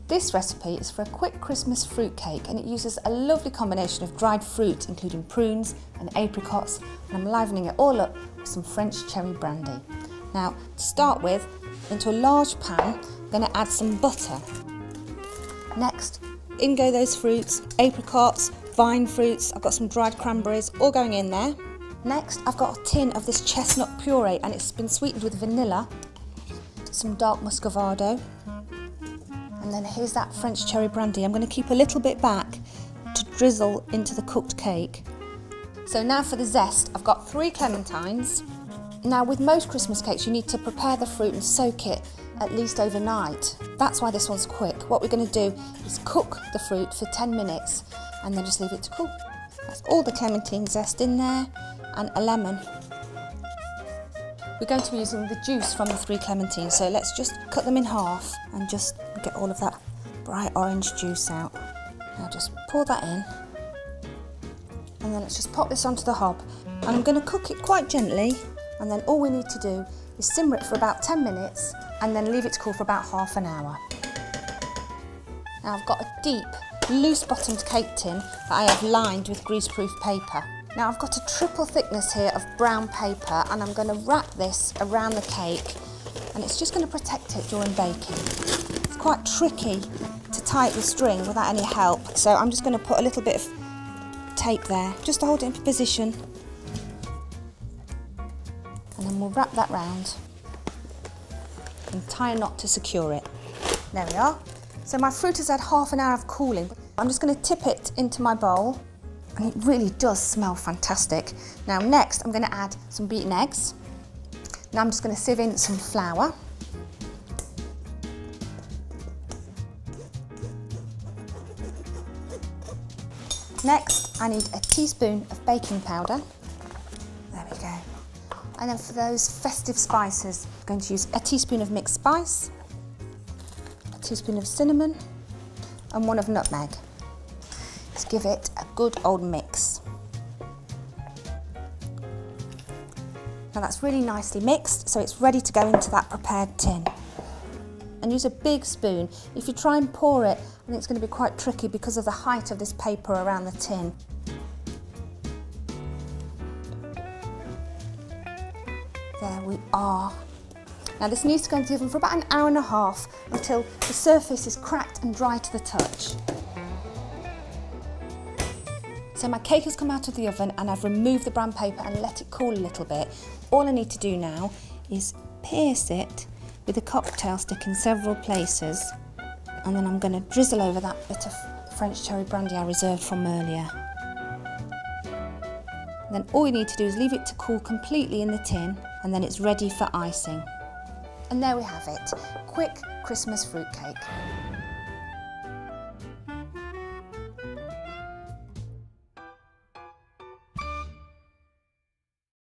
This recipe is for a quick Christmas fruit cake and it uses a lovely combination of dried fruit including prunes and apricots, and I'm livening it all up with some French cherry brandy. Now to start with, into a large pan I'm going to add some butter. Next, in go those fruits, apricots, vine fruits, I've got some dried cranberries all going in there. Next I've got a tin of this chestnut puree and it's been sweetened with vanilla, some dark muscovado, and then here's that French cherry brandy. I'm going to keep a little bit back to drizzle into the cooked cake. So now for the zest, I've got 3 clementines. Now with most Christmas cakes you need to prepare the fruit and soak it at least overnight. That's why this one's quick. What we're going to do is cook the fruit for 10 minutes and then just leave it to cool. That's all the clementine zest in there and a lemon. We're going to be using the juice from the 3 clementines, so let's just cut them in half and just get all of that bright orange juice out. Now just pour that in and then let's just pop this onto the hob, and I'm going to cook it quite gently, and then all we need to do is simmer it for about 10 minutes and then leave it to cool for about half an hour. Now I've got a deep, loose bottomed cake tin that I have lined with greaseproof paper. Now I've got a triple thickness here of brown paper and I'm going to wrap this around the cake and it's just going to protect it during baking. It's quite tricky to tie it with string without any help, so I'm just going to put a little bit of tape there just to hold it into position, and then we'll wrap that round and tie a knot to secure it. There we are. So my fruit has had half an hour of cooling. I'm just going to tip it into my bowl. And it really does smell fantastic. Now next I'm going to add some beaten eggs. Now I'm just going to sieve in some flour. Next I need a teaspoon of baking powder. There we go. And then for those festive spices, I'm going to use a teaspoon of mixed spice, a teaspoon of cinnamon and 1 of nutmeg. Let's give it a good old mix. Now that's really nicely mixed, so it's ready to go into that prepared tin. And use a big spoon. If you try and pour it, I think it's going to be quite tricky because of the height of this paper around the tin. There we are. Now this needs to go into the oven for about an hour and a half until the surface is cracked and dry to the touch. So my cake has come out of the oven and I've removed the brown paper and let it cool a little bit. All I need to do now is pierce it with a cocktail stick in several places, and then I'm going to drizzle over that bit of French cherry brandy I reserved from earlier. And then all you need to do is leave it to cool completely in the tin and then it's ready for icing. And there we have it, quick Christmas fruit cake.